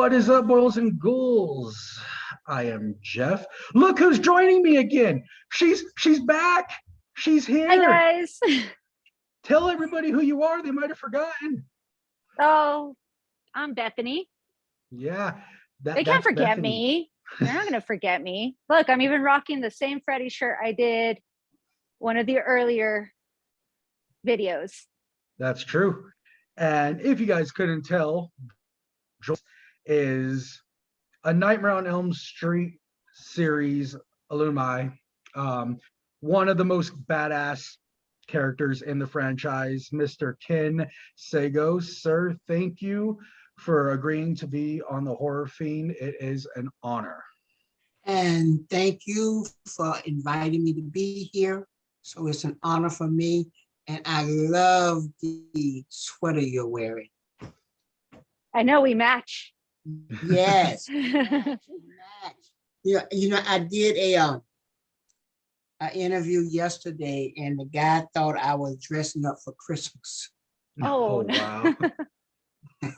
What is up, boils and ghouls? I am Jeff. Look who's joining me again. She's back. She's here. Hi guys. Tell everybody who you are. They might have forgotten. Oh, I'm Bethany. Yeah, They can't forget Bethany. me. They're not gonna forget me. Look, I'm even rocking the same Freddy shirt I did one of the earlier videos. That's true. And if you guys couldn't tell, is a Nightmare on Elm Street series alumni. One of the most badass characters in the franchise, Mr. Ken Sagoes. Sir, thank you for agreeing to be on the Horror Fiend. It is an honor. And thank you for inviting me to be here. So it's an honor for me. And I love the sweater you're wearing. I know we match. Yes. match. Yeah, I did a interview yesterday, and the guy thought I was dressing up for Christmas. Oh, wow. I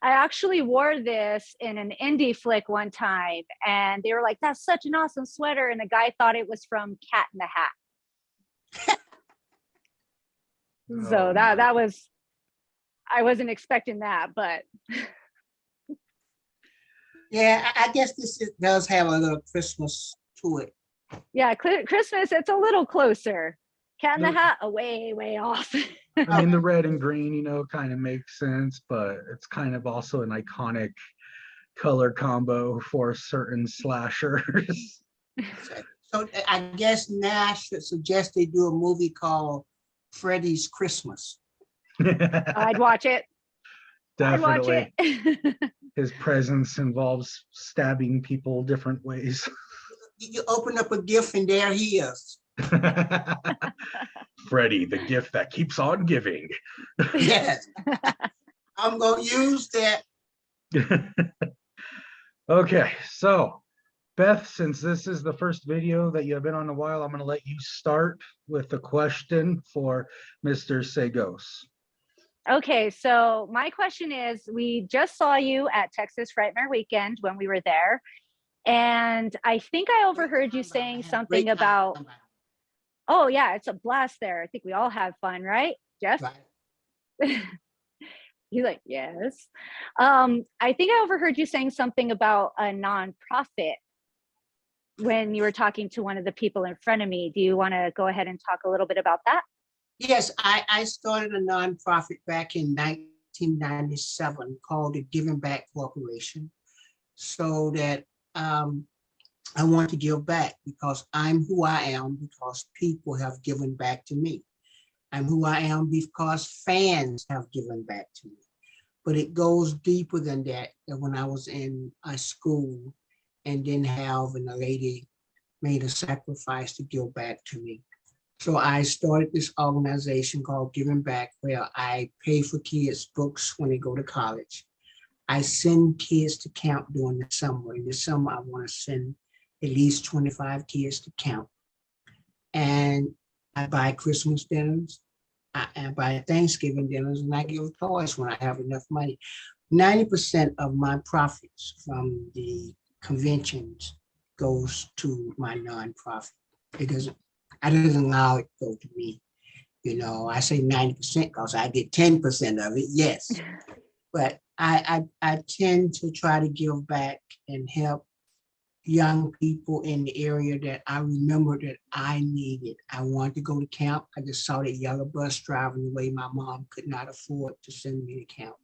actually wore this in an indie flick one time, and they were like, "That's such an awesome sweater," and the guy thought it was from Cat in the Hat. So that was, I wasn't expecting that, but yeah, I guess does have a little Christmas to it. Yeah, Christmas, it's a little closer. Cat in the Hat, way off. I mean, the red and green, kind of makes sense, but it's kind of also an iconic color combo for certain slashers. So I guess now I should suggest they do a movie called Freddy's Christmas. I'd watch it. Definitely. I'd watch it. His presence involves stabbing people different ways. You open up a gift and there he is. Freddy, the gift that keeps on giving. Yes. I'm going to use that. Okay, so Beth, since this is the first video that you have been on a while, I'm going to let you start with the question for Mr. Sagoes. Okay, so my question is, we just saw you at Texas Frightmare Weekend when we were there, and I think I overheard you saying something about, oh yeah, it's a blast there. I think we all have fun, right, Jeff? Right. He's like, yes. I think I overheard you saying something about a nonprofit when you were talking to one of the people in front of me. Do you want to go ahead and talk a little bit about that? Yes, I started a nonprofit back in 1997 called the Giving Back Corporation, so that I want to give back because I'm who I am because people have given back to me. I'm who I am because fans have given back to me. But it goes deeper than that. When I was in a school and didn't have, and a lady made a sacrifice to give back to me. So I started this organization called Giving Back, where I pay for kids' books when they go to college. I send kids to camp during the summer. In the summer, I want to send at least 25 kids to camp. And I buy Christmas dinners, I buy Thanksgiving dinners, and I give toys when I have enough money. 90% of my profits from the conventions goes to my nonprofit. I don't allow it to go to me. I say 90% because I get 10% of it, yes. But I tend to try to give back and help young people in the area that I remember that I needed. I wanted to go to camp. I just saw that yellow bus driving away. My mom could not afford to send me to camp.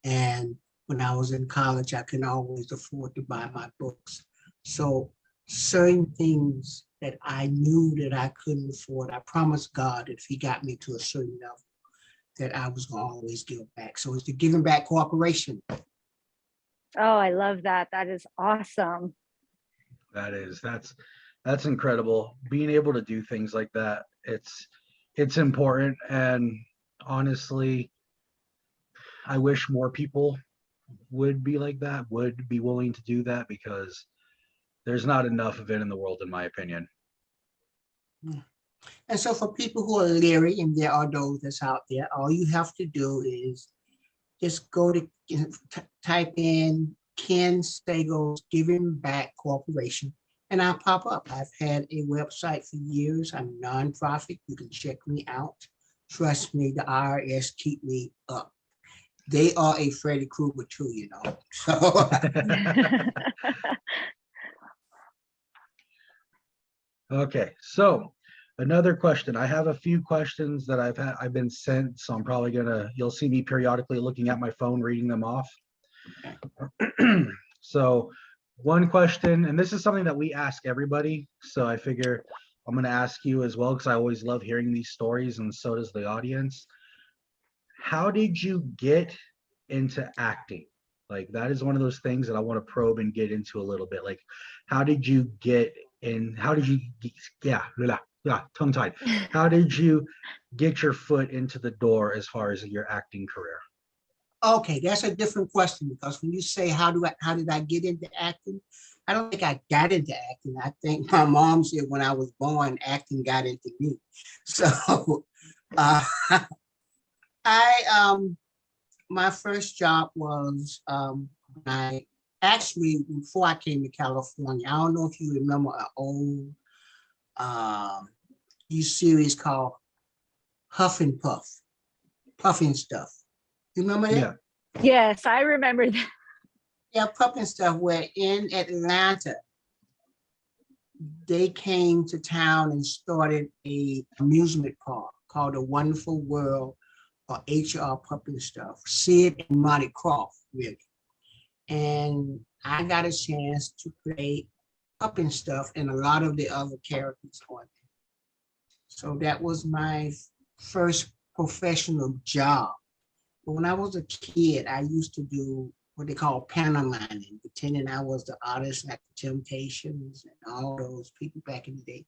And when I was in college, I couldn't always afford to buy my books. So certain things that I knew that I couldn't afford, I promised God that if he got me to a certain level, that I was going to always give back. So it's the Giving Back Corporation. Oh, I love that. That is awesome. That's incredible. Being able to do things like that, it's important. And honestly, I wish more people would be like that, would be willing to do that, because there's not enough of it in the world, in my opinion. And so for people who are leery, and there are those that's out there, all you have to do is just go to type in Ken Sagoes Giving Back Corporation, and I'll pop up. I've had a website for years. I'm nonprofit. You can check me out. Trust me, the IRS keep me up. They are a Freddy Krueger too, you know. So Okay, so another question. I have a few questions that I've been sent, so I'm probably you'll see me periodically looking at my phone, reading them off. So one question, and this is something that we ask everybody, so I figure I'm gonna ask you as well, because I always love hearing these stories, and so does the audience. How did you get into acting? Like, that is one of those things that I want to probe and get into a little bit. Like, how did you get in? How did you, tongue tied. How did you get your foot into the door as far as your acting career? okay, that's a different question, because when you say how did I get into acting? I don't think I got into acting. I think my mom said when I was born, acting got into me. So uh, I my first job was I actually, before I came to California. I don't know if you remember an old series called Huff and Puff, Puffing Stuff. You remember that? Yeah. Yes, I remember that. Yeah, Puffing Stuff, where in Atlanta, they came to town and started a amusement park called The Wonderful World, or HR Puppet Stuff, Sid and Monty Croft, really. And I got a chance to play Puppet Stuff and a lot of the other characters on it. So that was my first professional job. But when I was a kid, I used to do what they call pantomiming, pretending I was the artist like the Temptations and all those people back in the day.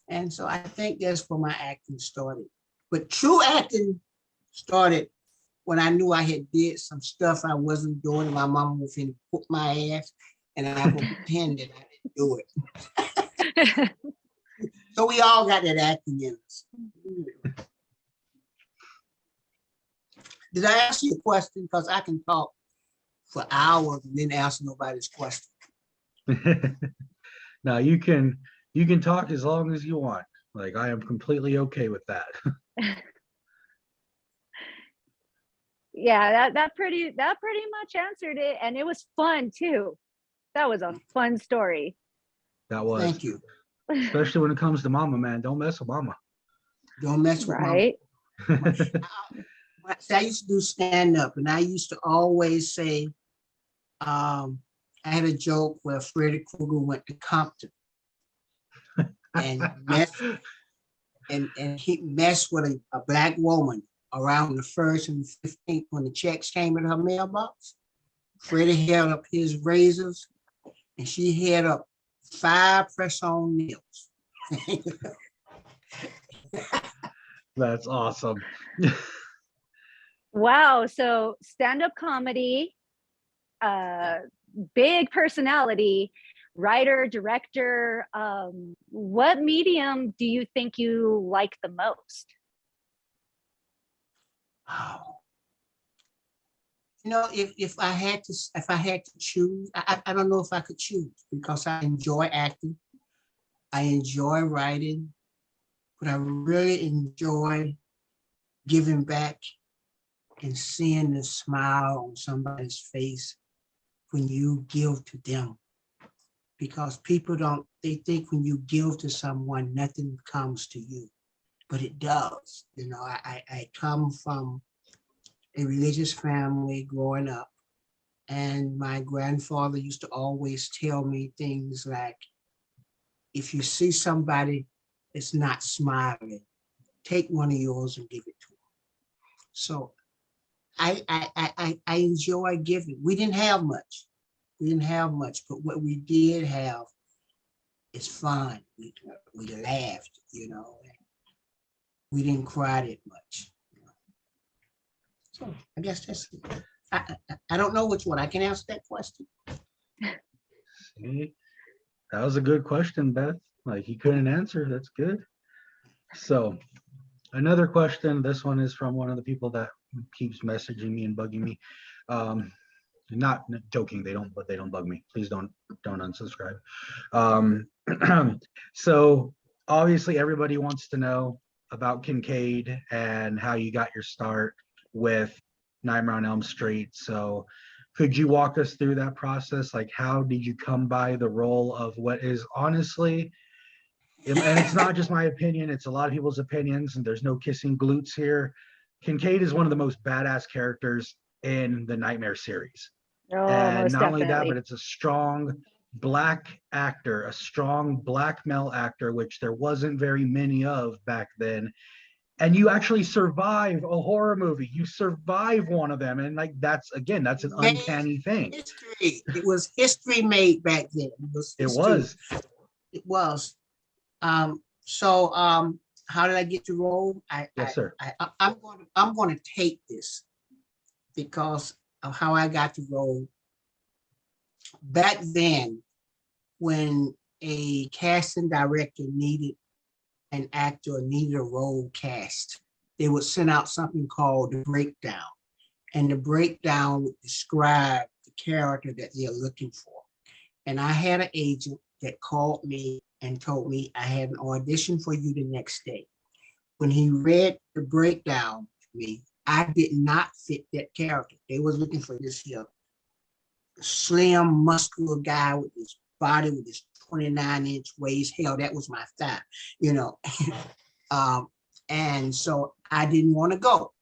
And so I think that's where my acting started. But true acting started when I knew I had did some stuff I wasn't doing, and my mom was finna put my ass, and I would pretend that I didn't do it. So we all got that acting in us. Did I ask you a question? Because I can talk for hours and then answer nobody's question. Now you can talk as long as you want. Like, I am completely okay with that. Yeah, that pretty much answered it, and it was fun too. That was a fun story. That was. Thank you. Especially when it comes to mama, man. Don't mess with mama. Don't mess with Right. mama. See, I used to do stand-up, and I used to always say, I had a joke where Freddy Krueger went to Compton and he messed with a black woman around the 1st and 15th when the checks came in her mailbox. Freddie held up his razors, and she held up 5 press-on nails. That's awesome. Wow. So stand-up comedy, big personality, writer, director. What medium do you think you like the most? Wow. You know, if I had to choose, I don't know if I could choose, because I enjoy acting, I enjoy writing, but I really enjoy giving back and seeing the smile on somebody's face when you give to them. Because people they think when you give to someone, nothing comes to you, but it does. You know, I come from a religious family growing up, and my grandfather used to always tell me things like, if you see somebody that's not smiling, take one of yours and give it to them. So I enjoy giving. We didn't have much. But what we did have is fun. We laughed, you know. We didn't cry that much. You know? So I guess that's it. I don't know which one. I can answer that question. See, that was a good question, Beth. Like, he couldn't answer. That's good. So another question. This one is from one of the people that keeps messaging me and bugging me. Not joking, they don't, but they don't bug me. Please don't unsubscribe. So obviously everybody wants to know about Kinkade and how you got your start with Nightmare on Elm Street. So could you walk us through that process? Like, how did you come by the role of what is honestly, and it's not just my opinion, it's a lot of people's opinions, and there's no kissing glutes here. Kinkade is one of the most badass characters in the Nightmare series. Oh, And most not only that, definitely. but it's a strong black actor, a strong black male actor, which there wasn't very many of back then. And you actually survive a horror movie. You survive one of them. And like, that's again, that's an Made uncanny thing. history. It was history made back then. It was It history. was. It was. How did I get the role? Yes, sir. I'm going to take this because of how I got the role. Back then, when a casting director needed an actor or needed a role cast, they would send out something called the breakdown. And the breakdown would describe the character that they're looking for. And I had an agent that called me and told me I had an audition for you the next day. When he read the breakdown to me, I did not fit that character. They was looking for this here slim, muscular guy with his body with his 29-inch waist. Hell, that was my thigh, you know. And so I didn't want to go.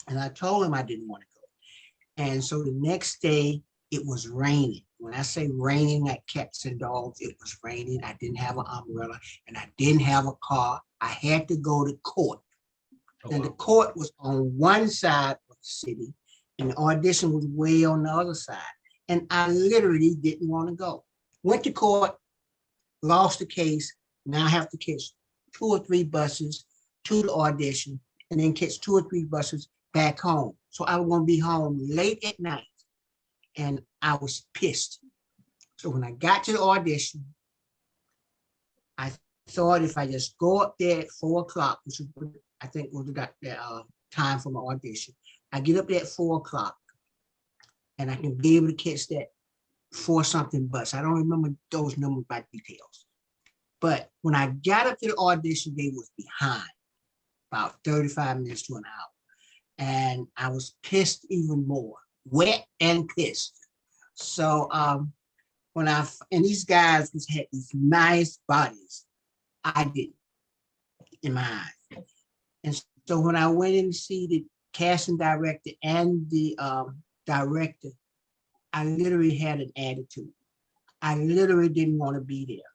And I told him I didn't want to go. And so the next day it was raining. When I say raining like cats and dogs, it was raining. I didn't have an umbrella and I didn't have a car. I had to go to court. And the court was on one side of the city and the audition was way on the other side. And I literally didn't want to go. Went to court, lost the case. Now I have to catch 2 or 3 buses to the audition and then catch 2 or 3 buses back home. So I was going to be home late at night and I was pissed. So when I got to the audition, I thought if I just go up there at 4 o'clock, which is I think was the time for my audition, I get up there at 4 o'clock and I can be able to catch that 4 something bus. I don't remember those numbers by details. But when I got up to the audition, they was behind about 35 minutes to an hour. And I was pissed even more, wet and pissed. So and these guys had these nice bodies, I didn't in my eyes. And so when I went in to see the casting director and the director, I literally had an attitude. I literally didn't want to be there.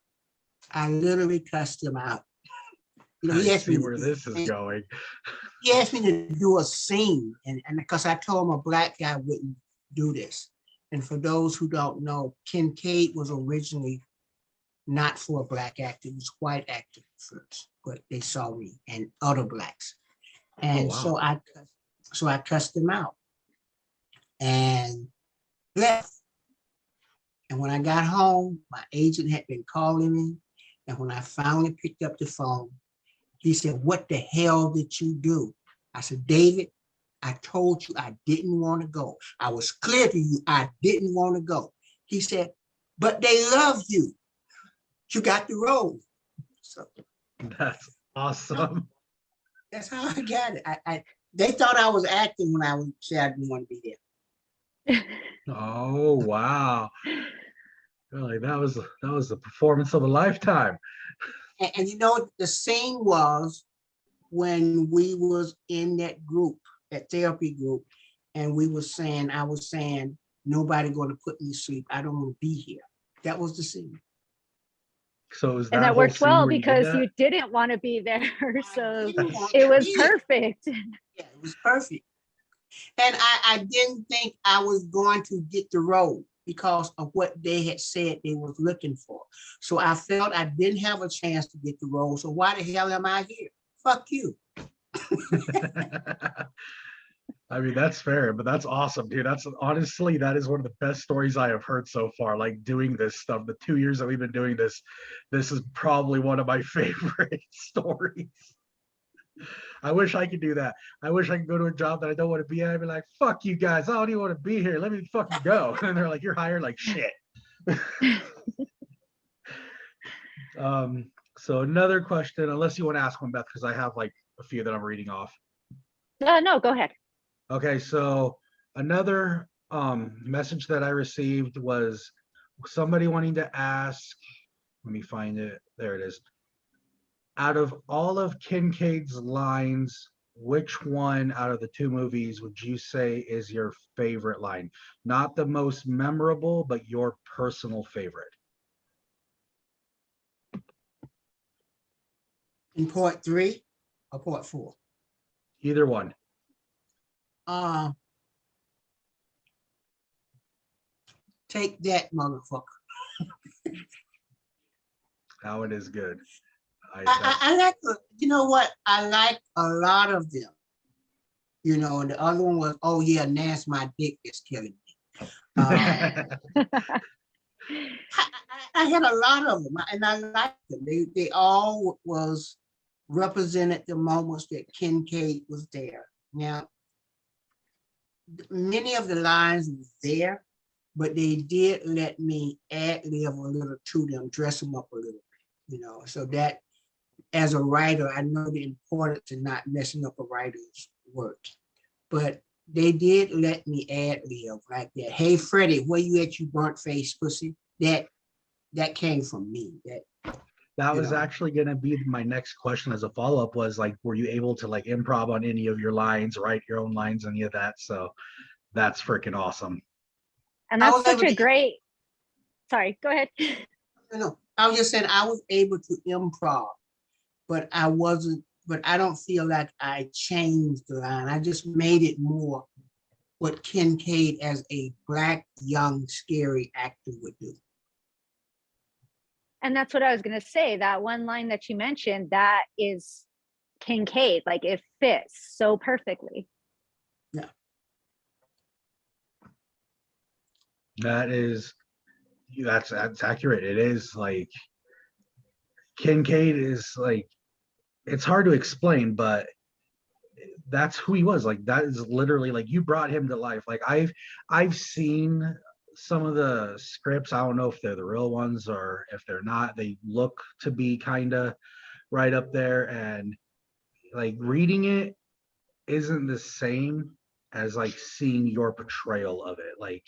I literally cussed him out. You know, I see where this is going. He asked me to do a scene, and because I told him a black guy wouldn't do this. And for those who don't know, Kinkade was originally not for a black actor, it was white actor first, but they saw me and other blacks. And so I cussed him out and left. And when I got home, my agent had been calling me. And when I finally picked up the phone, he said, "What the hell did you do?" I said, "David, I told you I didn't want to go. I was clear to you, I didn't want to go." He said, "But they love you. You got the role." So that's awesome. That's how I got it. They thought I was acting when I said I didn't want to be there. Oh wow! Really, that was the performance of a lifetime. And you know, the scene was when we was in that group, that therapy group, and I was saying, nobody going to put me to sleep. I don't want to be here. That was the scene. So is and that worked well because you didn't want to be there. So it was perfect. Yeah, it was perfect. And I didn't think I was going to get the role because of what they had said they was looking for. So I felt I didn't have a chance to get the role. So why the hell am I here? Fuck you. I mean, that's fair, but that's awesome, dude. That's honestly, that is one of the best stories I have heard so far. Like doing this stuff, the 2 years that we've been doing this is probably one of my favorite stories. I wish I could do that. I wish I could go to a job that I don't want to be at. I'd be like, fuck you guys. I don't even want to be here. Let me fucking go. And they're like, you're hired like shit. So another question, unless you want to ask one, Beth, because I have like a few that I'm reading off. No, go ahead. Okay, so another message that I received was somebody wanting to ask, let me find it. There it is. Out of all of Kinkade's lines, which one out of the two movies would you say is your favorite line? Not the most memorable, but your personal favorite. In part 3 or part 4? Either one. Take that, motherfucker. That one is good. I like, you know what? I like a lot of them. You know, and the other one was, oh yeah, Nance, my dick is killing me. I had a lot of them, and I liked them. They all was represented the moments that Kinkade was there. Now, many of the lines were there, but they did let me ad-lib a little to them, dress them up a little bit, you know, so that as a writer, I know the importance of not messing up a writer's work. But they did let me ad-lib like that. Hey, Freddie, where you at, you burnt face pussy? That came from me. That was actually going to be my next question as a follow-up was like, were you able to like improv on any of your lines, write your own lines, any of that? So that's freaking awesome. And that's such a great, sorry, go ahead. No, I was just saying I was able to improv, but I don't feel like I changed the line. I just made it more what Kinkade as a Black, young, scary actor would do. And that's what I was going to say. That one line that you mentioned, that is Kinkade. Like it fits so perfectly. Yeah. That's accurate. It is like Kinkade is like, it's hard to explain, but that's who he was. Like that is literally like you brought him to life. Like I've seen some of the scripts. I don't know if they're the real ones or if they're not. They look to be kind of right up there, and like reading it isn't the same as like seeing your portrayal of it. Like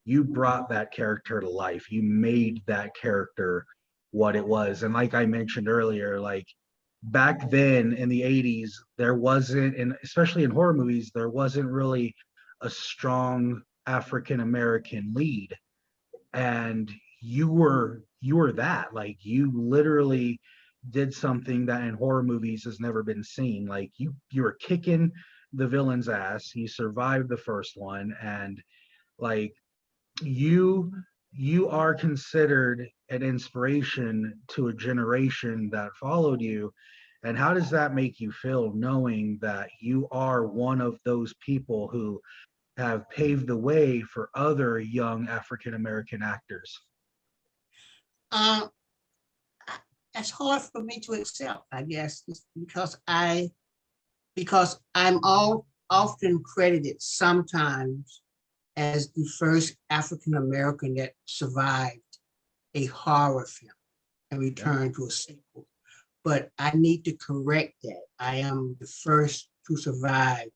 you brought that character to life. You made that character what it was. And like I mentioned earlier, like back then in the 80s, there wasn't, and especially in horror movies, there wasn't really a strong African American lead. And you were that. Like you literally did something that in horror movies has never been seen. Like you were kicking the villain's ass. You survived the first one, and like you are considered an inspiration to a generation that followed you. And how does that make you feel knowing that you are one of those people who have paved the way for other young African American actors? It's hard for me to accept, I guess, because I'm often credited sometimes as the first African American that survived a horror film and returned to a sequel. But I need to correct that. I am the first to survive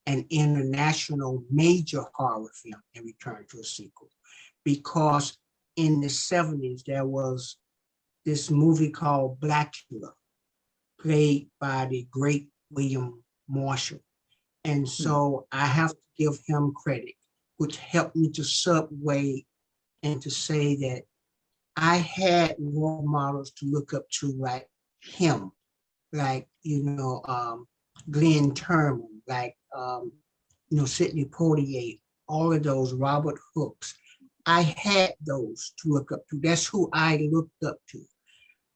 an international major horror film and return to a sequel. Because in the 70s, there was this movie called Blackula, played by the great William Marshall. And so I have to give him credit, which helped me to subway and to say that I had role models to look up to like him, like, Glenn Turman, like, Sidney Poitier, all of those, Robert Hooks. I had those to look up to. That's who I looked up to.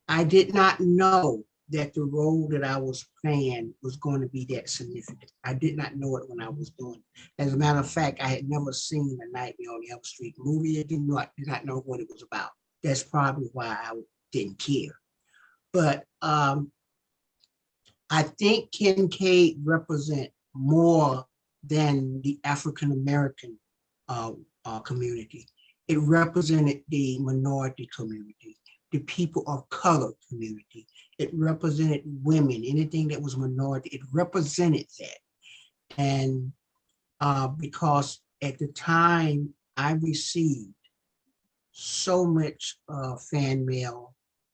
I did not know that the role that I was playing was going to be that significant. I did not know it when I was doing it. As a matter of fact, I had never seen a Nightmare on Elm Street movie. I did not know what it was about. That's probably why I didn't care. But I think Kinkade represent more than the African American community. It represented the minority community, the people of color community. It represented women, anything that was minority. It represented that, and because at the time I received so much fan mail,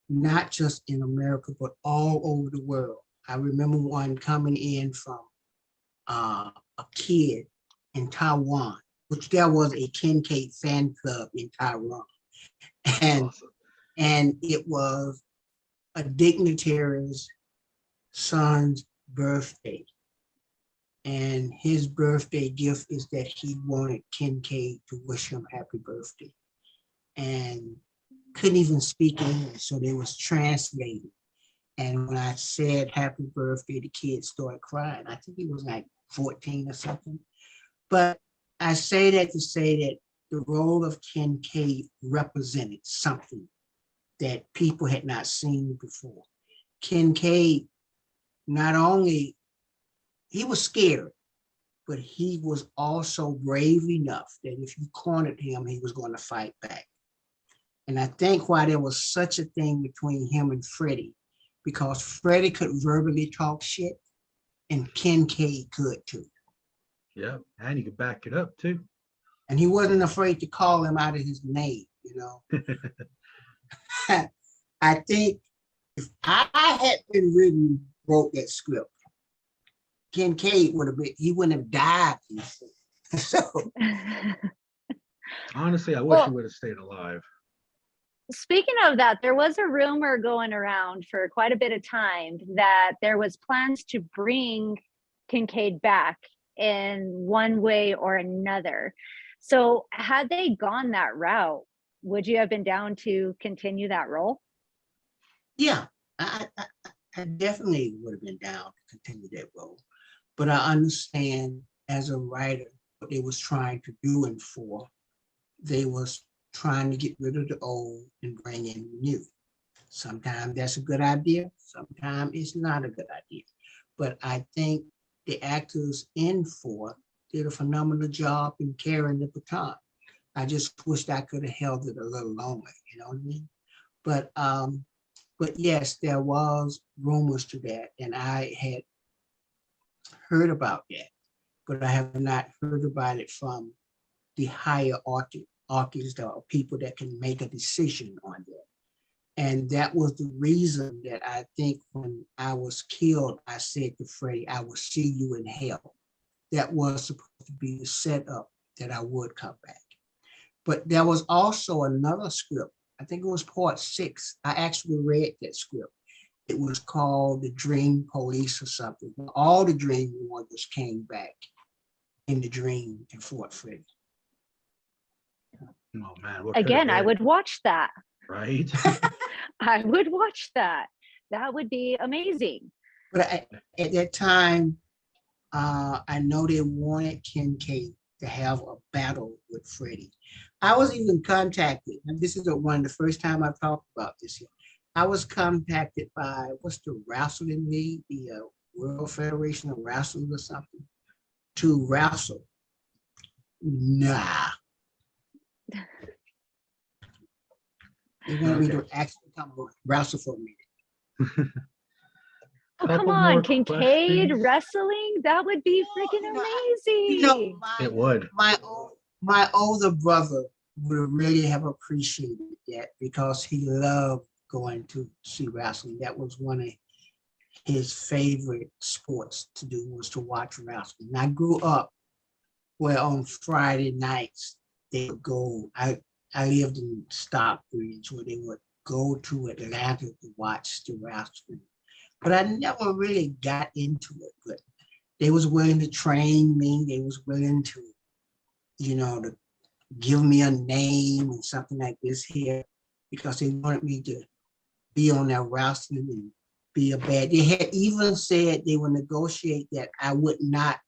not just in America, but all over the world. I remember one coming in from a kid in Taiwan, which there was a Kinkade fan club in Taiwan. And, Awesome. and it was a dignitary's son's birthday. And his birthday gift is that he wanted Kinkade to wish him happy birthday. And couldn't even speak English, so they was translating. And when I said happy birthday, the kid started crying. I think he was like 14 or something. But I say that to say that the role of Kinkade represented something that people had not seen before. Kinkade, not only, he was scared, but he was also brave enough that if you cornered him, he was going to fight back. And I think why there was such a thing between him and Freddie, because Freddie could verbally talk shit and Kinkade could too. Yeah, and you can back it up too. And he wasn't afraid to call him out of his name, you know. I think if I had been written, wrote that script, Kinkade would have been, he wouldn't have died. So Honestly, I wish Well- he would have stayed alive. Speaking of that, there was a rumor going around for quite a bit of time that there was plans to bring Kinkade back in one way or another. So had they gone that route, would you have been down to continue that role? yeah, I definitely would have been down to continue that role. But I understand as a writer what they was trying to do and for. They was trying to get rid of the old and bring in the new. Sometimes that's a good idea, sometimes it's not a good idea. But I think the actors in for did a phenomenal job in carrying the baton. I just wished I could have held it a little longer, you know what I mean? But yes, there was rumors to that, and I had heard about that, but I have not heard about it from the higher artists or people that can make a decision on that. And that was the reason that I think when I was killed, I said to Freddie, I will see you in hell. That was supposed to be the setup that I would come back. But there was also another script. I think it was part 6. I actually read that script. It was called The Dream Police or something. All the Dream Warriors came back in the dream in Fort Freddie. Oh man, what could Again, have I been, would watch that. right? I would watch that. That would be amazing. But at that time, I know they wanted Kinkade to have a battle with Freddie. I was even contacted, and this is one of the first time I've talked about this here. I was contacted by, what's the wrestling league, the World Federation of Wrestling or something, to wrestle. Nah. They want me to actually come wrestle for me. Oh, come Couple on, more Kinkade questions. wrestling. That would be freaking You know, amazing. It would. My older brother would really have appreciated that because he loved going to see wrestling. That was one of his favorite sports to do, was to watch wrestling. And I grew up where on Friday nights they would go. I lived in Stockbridge, where they would go to Atlanta to watch the wrestling. But I never really got into it. But they was willing to train me. They was willing to, to give me a name and something like this here, because they wanted me to be on that wrestling and be a bad. They had even said they would negotiate that I would not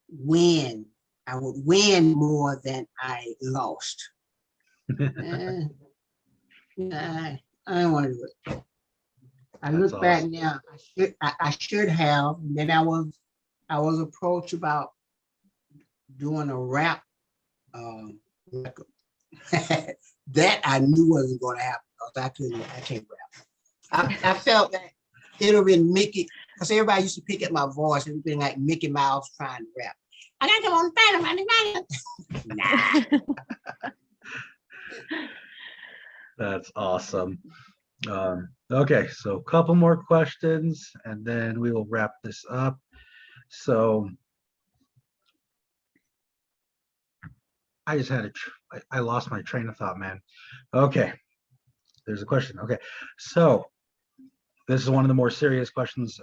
win. I would win more than I lost. Nah, I don't want to do it. I That's look back awesome. now, I should have, and then I was approached about doing a rap record. That I knew wasn't gonna happen because I can't rap. I felt that it would have been Mickey, because everybody used to pick at my voice and been like Mickey Mouse trying to rap. I got them on nah. That's awesome. Okay, so a couple more questions and then we will wrap this up. So I just had I lost my train of thought, man. Okay, there's a question. Okay, so this is one of the more serious questions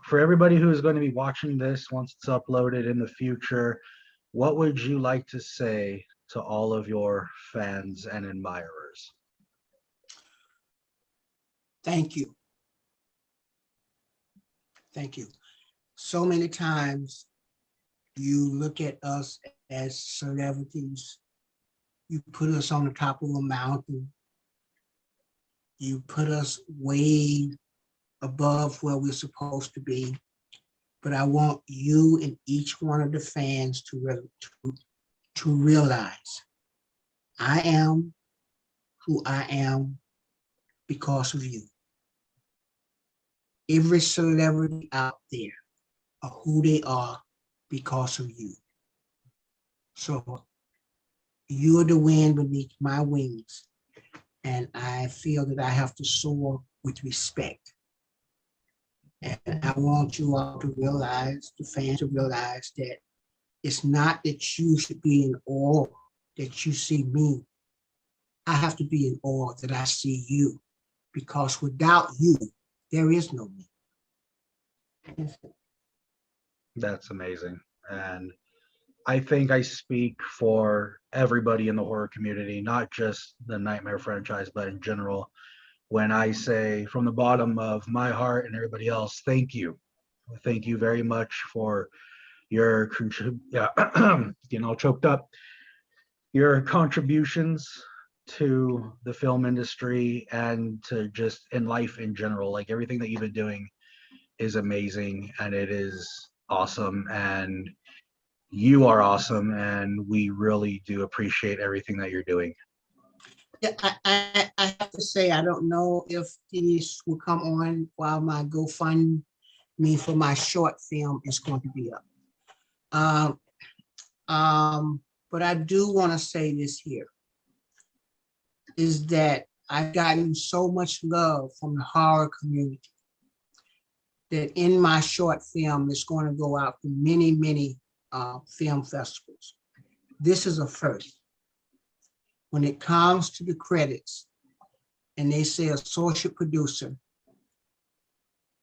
for everybody who is going to be watching this once it's uploaded in the future. What would you like to say to all of your fans and admirers? Thank you. Thank you. So many times you look at us as celebrities. You put us on the top of a mountain. You put us way above where we're supposed to be. But I want you and each one of the fans to realize I am who I am because of you. Every celebrity out there are who they are because of you. So you're the wind beneath my wings, and I feel that I have to soar with respect. And I want you all to realize, the fans to realize that it's not that you should be in awe that you see me. I have to be in awe that I see you, because without you, there is no me. That's amazing. And I think I speak for everybody in the horror community, not just the Nightmare franchise, but in general, when I say from the bottom of my heart and everybody else, thank you. Thank you very much for your, getting all choked up, your contributions to the film industry and to just in life in general. Like everything that you've been doing is amazing and it is awesome. And you are awesome. And we really do appreciate everything that you're doing. Yeah, I have to say, I don't know if these will come on while my GoFundMe for my short film is going to be up. But I do want to say this here, is that I've gotten so much love from the horror community that in my short film is going to go out to many, many film festivals. This is a first. When it comes to the credits and they say associate producer,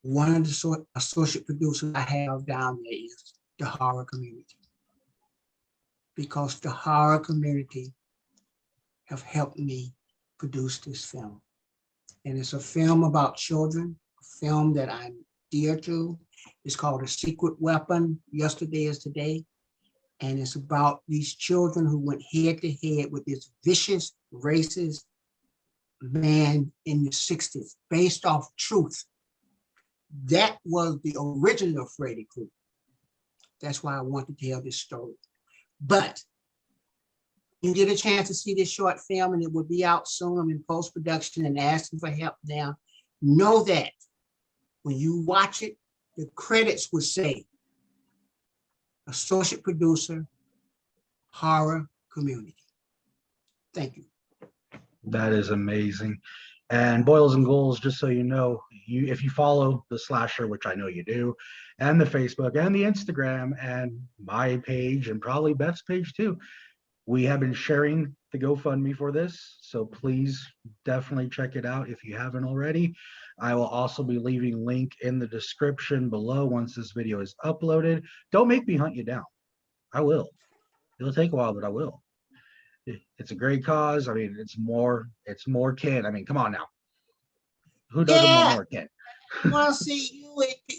one of the associate producers I have down there is the horror community. Because the horror community have helped me produce this film. And it's a film about children, a film that I'm dear to. It's called A Secret Weapon, Yesterday is Today. And it's about these children who went head to head with this vicious, racist man in the 60s, based off truth. That was the original Freddy Krueger. That's why I want to tell this story. But you get a chance to see this short film, and it will be out soon. I'm in post-production and asking for help now. Know that when you watch it, the credits will say, associate producer, horror community. Thank you. That is amazing. And Boils and Ghouls, just so you know, if you follow the slasher, which I know you do, and the Facebook and the Instagram and my page and probably Beth's page too, we have been sharing the GoFundMe for this. So please definitely check it out if you haven't already. I will also be leaving a link in the description below once this video is uploaded. Don't make me hunt you down. I will. It'll take a while, but I will. It's a great cause. I mean, it's more Ken. I mean, come on now. Who doesn't want more Ken? Well, see,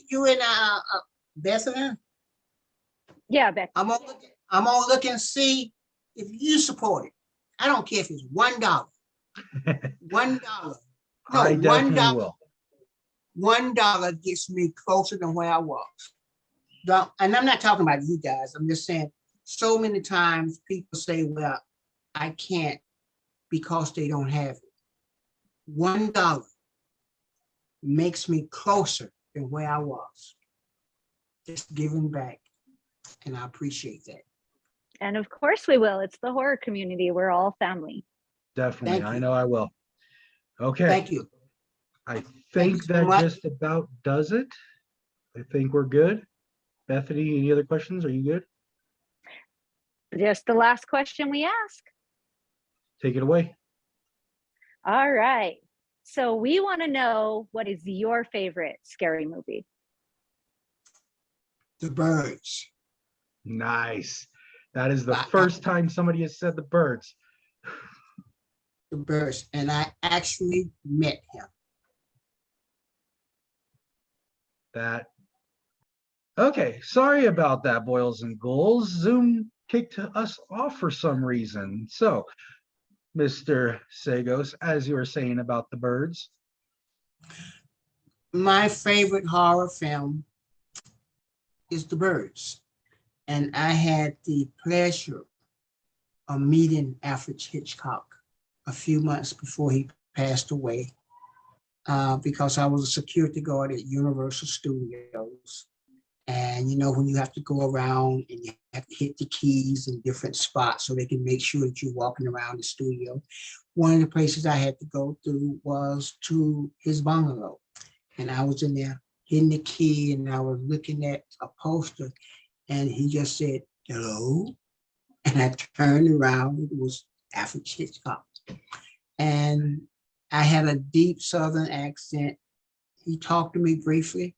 you and Bethany. Yeah, Becky. I'm gonna look and see if you support it. I don't care if it's $1. $1. No, I definitely $1. will. $1 gets me closer than where I was. And I'm not talking about you guys. I'm just saying, so many times people say, well, I can't because they don't have it. $1 makes me closer than where I was. Just giving back. And I appreciate that. And of course we will. It's the horror community. We're all family. Definitely. Thank I you. know I will. Okay. Thank you. I Thank you think so that much. just about does it. I think we're good. Bethany, any other questions? Are you good? Just the last question we ask. Take it away. All right. So we want to know, what is your favorite scary movie? The Birds. Nice. That is the I- first time somebody has said The Birds. The Birds. And I actually met him. That. Okay. Sorry about that, Boils and Ghouls. Zoom kicked us off for some reason. So, Mr. Sagoes, as you were saying about The Birds. My favorite horror film is The Birds. And I had the pleasure of meeting Alfred Hitchcock a few months before he passed away, because I was a security guard at Universal Studios. And you know, when you have to go around and you have to hit the keys in different spots so they can make sure that you're walking around the studio. One of the places I had to go through was to his bungalow. And I was in there hitting the key and I was looking at a poster and he just said, hello. And I turned around, it was Alfred Hitchcock. And I had a deep Southern accent. He talked to me briefly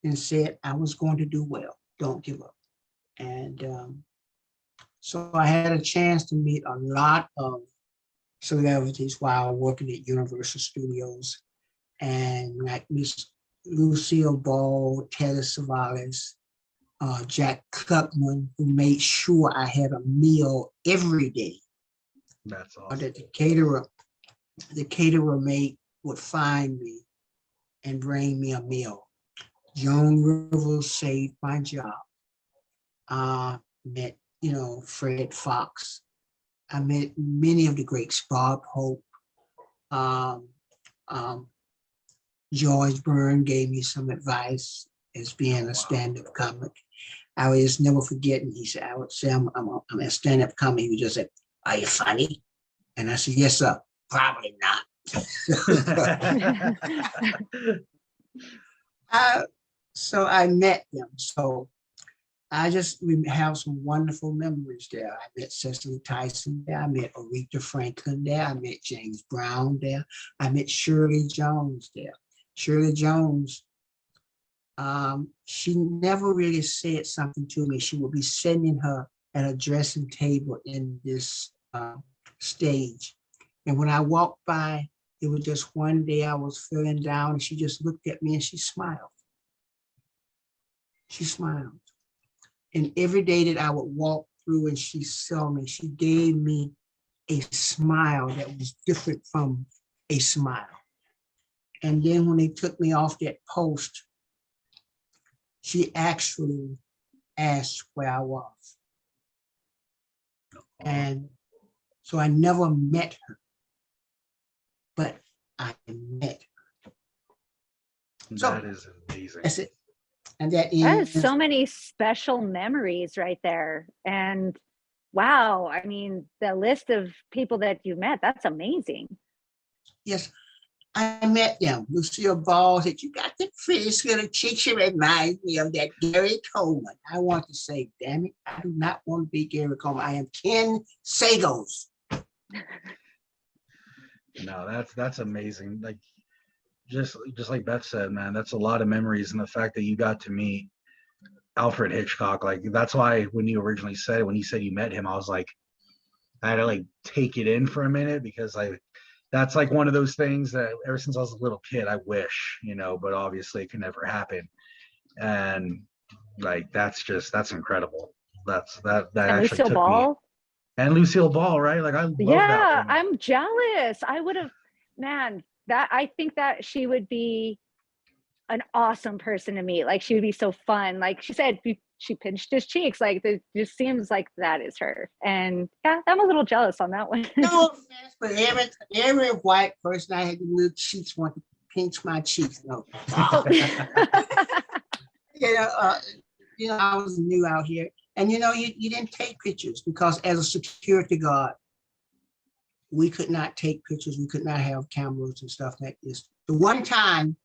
and said I was going to do well, don't give up. And so I had a chance to meet a lot of celebrities while working at Universal Studios, and like Miss Lucille Ball, Telly Savalas, Jack Cluckman, who made sure I had a meal every day. That's Or awesome. that the caterer mate would find me and bring me a meal. Joan Rivers saved my job. Met, Fred Fox. I met many of the greats, Bob Hope. George Byrne gave me some advice as being a stand-up comic. I will just never forget, and he said, I would say, I'm a stand-up comic. He would just say, are you funny? And I said, yes, sir. Probably not. So I met them. So we have some wonderful memories there. I met Cecily Tyson there. I met Aretha Franklin there. I met James Brown there. I met Shirley Jones there. Shirley Jones, she never really said something to me. She would be sitting her at a dressing table in this stage. And when I walked by, it was just one day I was feeling down and she just looked at me and she smiled. She smiled. And every day that I would walk through and she saw me, she gave me a smile that was different from a smile. And then when they took me off that post, she actually asked where I was. And so I never met her, but I met her. That is amazing. That's it. And That is so many special memories right there. And wow, I mean, the list of people that you met, that's amazing. Yes, I met them. Lucille Ball said, you got the prettiest little cheeks. She reminds me of that Gary Coleman. I want to say, damn it, I do not want to be Gary Coleman. I am Ken Sagoes. No, that's amazing. Like just like Beth said, man, that's a lot of memories. And the fact that you got to meet Alfred Hitchcock, like that's why when you originally said when you said you met him, I was like, I had to like take it in for a minute because that's like one of those things that ever since I was a little kid, I wish, but obviously it can never happen. And like that's incredible. That And actually Lucille took Ball. me. And Lucille Ball, right? Like I love that Yeah, woman. I'm jealous. I would have, man, I think that she would be an awesome person to meet. Like she would be so fun. Like she said, she pinched his cheeks. Like it just seems like that is her. And yeah, I'm a little jealous on that one. No offense, but every white person I had to little cheeks want to pinch my cheeks. No. You know, I was new out here. And you know, you didn't take pictures because as a security guard, we could not take pictures. We could not have cameras and stuff like this. The one time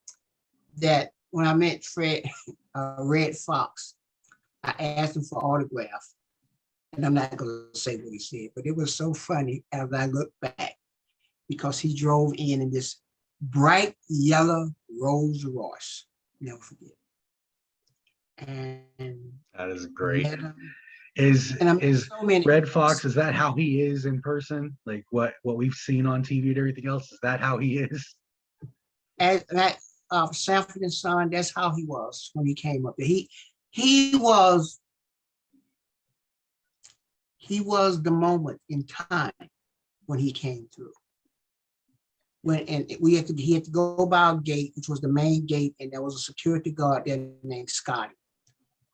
that when I met Red Fox, I asked him for autograph. And I'm not going to say what he said, but it was so funny as I look back because he drove in this bright yellow Rolls Royce. Never forget. And That is great. met him. Is And I'm is so many. Red Fox, is that how he is in person? Like what we've seen on TV and everything else, is that how he is? At Sanford and Son, that's how he was when he came up there. He was the moment in time when he came through. He had to go by our gate, which was the main gate, and there was a security guard there named Scotty.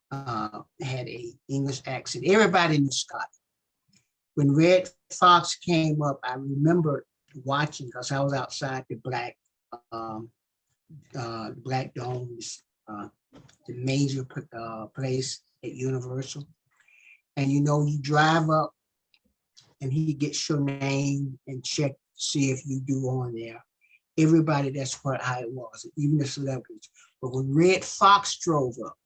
Had a English accent. Everybody knew Scotty. When Red Fox came up, I remember watching because I was outside the Black Domes, the major place at Universal. And you know, you drive up and he gets your name and check to see if you do on there. Everybody, that's how it was, even the celebrities. But when Red Fox drove up,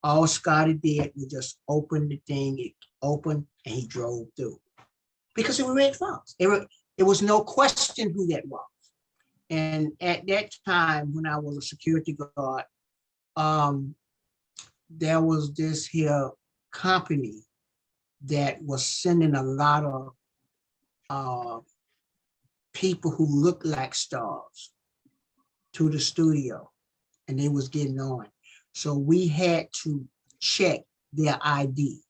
all Scotty did was just open the thing, it opened, and he drove through. Because it was Red Fox. It was no question who that was. And at that time, when I was a security guard, there was this here company that was sending a lot of people who looked like stars to the studio, and they was getting on. So we had to check their ID.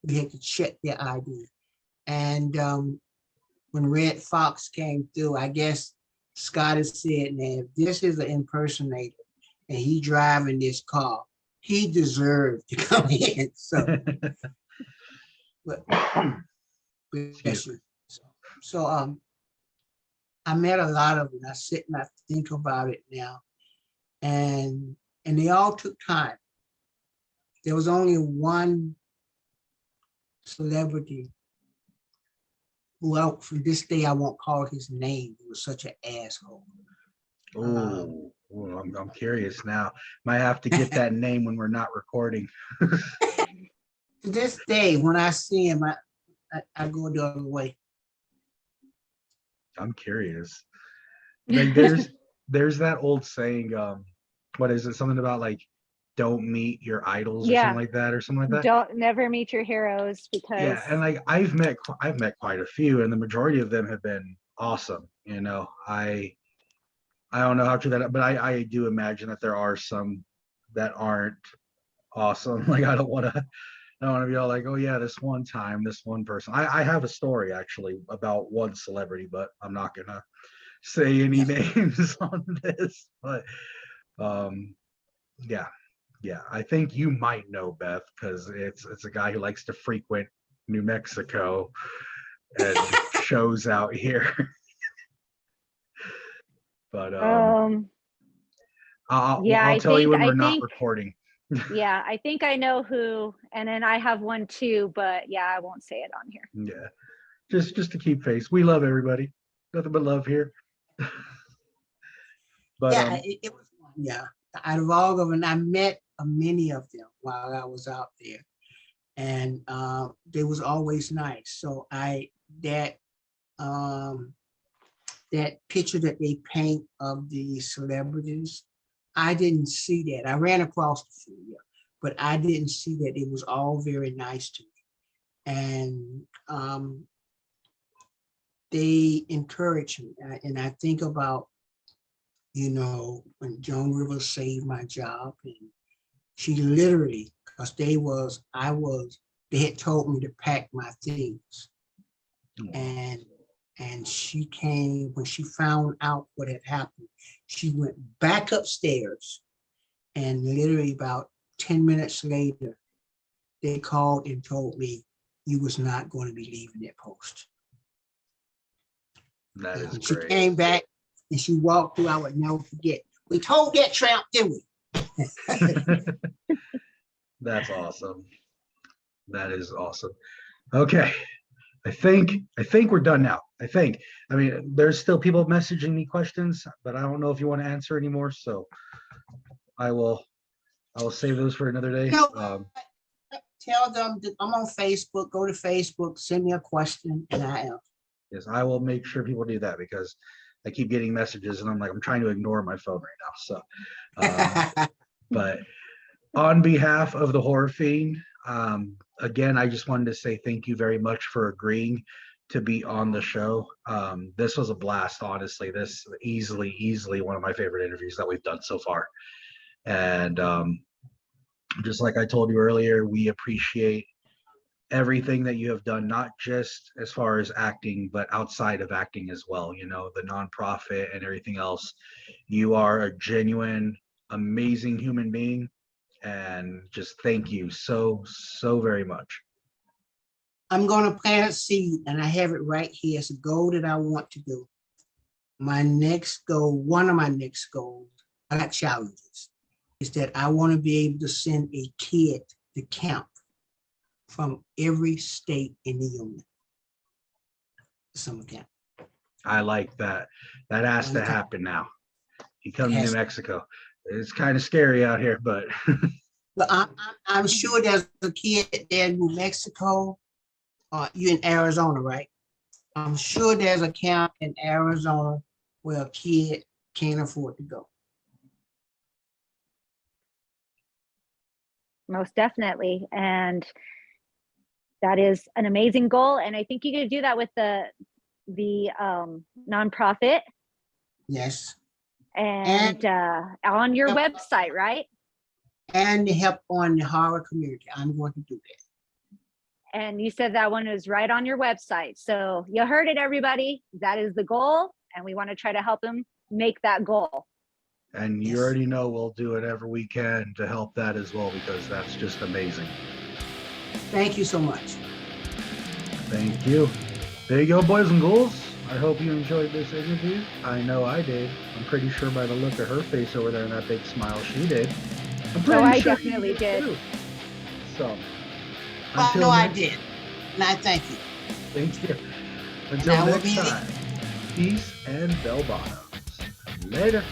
We had to check their ID. And when Red Fox came through, I guess Scotty said, "Now, if this is an impersonator and he driving this car, he deserved to come in." So, but I met a lot of them. I sit and I think about it now, and they all took time. There was only one celebrity who, from this day, I won't call his name. He was such an asshole. Oh, I'm curious now. Might have to get that name when we're not recording. To this day, when I see him, I go the other way. I'm curious. Like there's that old saying, what is it? Something about like don't meet your idols or Yeah. something like that or something like that. Don't never meet your heroes because Yeah, and like I've met quite a few, and the majority of them have been awesome. You know, I don't know how true that, but I do imagine that there are some that aren't awesome. Like I don't want to be all like, oh yeah, this one time, this one person. I have a story actually about one celebrity, but I'm not gonna say any names on this. But yeah, I think you might know, Beth, because it's a guy who likes to frequent New Mexico and shows out here. But I'll tell you when we're not recording. Yeah, I think I know who, and then I have one too, but yeah, I won't say it on here. Yeah, just to keep face. We love everybody. Nothing but love here. But yeah, it was fun. Yeah, out of all of them, I met many of them while I was out there, and they was always nice. So that picture that they paint of the celebrities, I didn't see that. I ran across the few, but I didn't see that. It was all very nice to me, and they encouraged me. And I think about, you know, when Joan Rivers saved my job, and she literally, because they had told me to pack my things, and And she came, when she found out what had happened, she went back upstairs. And literally about 10 minutes later, they called and told me you was not going to be leaving that post. That And is when she great. came back and she walked through, I would never forget. We told that tramp, didn't we? That's awesome. That is awesome. Okay. I think we're done now. I mean, there's still people messaging me questions, but I don't know if you want to answer anymore. So I will save those for another day. No, tell them that I'm on Facebook. Go to Facebook, send me a question, and I answer. Yes, I will make sure people do that because I keep getting messages and I'm like, I'm trying to ignore my phone right now. So, but on behalf of the Horror Fiend, again, I just wanted to say thank you very much for agreeing to be on the show. This was a blast, honestly. This easily one of my favorite interviews that we've done so far. And just like I told you earlier, we appreciate everything that you have done, not just as far as acting, but outside of acting as well. You know, the nonprofit and everything else. You are a genuine, amazing human being. And just thank you so very much. I'm going to plant a seed, and I have it right here. It's a goal that I want to do. My next goal, one of my next goals, I got challenges, is that I want to be able to send a kid to camp from every state in the union. Summer camp. I like that. That has to happen now. You come to New Mexico. It's kind of scary out here, but I'm sure there's a kid there in New Mexico. You're in Arizona, right? I'm sure there's a camp in Arizona where a kid can't afford to go. Most definitely. And that is an amazing goal. And I think you could do that with the nonprofit. Yes. And on your website, right? And the help on the horror community. I'm going to do that. And you said that one was right on your website. So you heard it, everybody. That is the goal. And we want to try to help them make that goal. And you already know we'll do whatever we can to help that as well, because that's just amazing. Thank you so much. Thank you. There you go, boys and ghouls. I hope you enjoyed this interview. I know I did. I'm pretty sure by the look of her face over there and that big smile, she did. I definitely did. Too. So, I know I did. And I thank you. Thank you. Until next time, peace and bell bottoms. Later.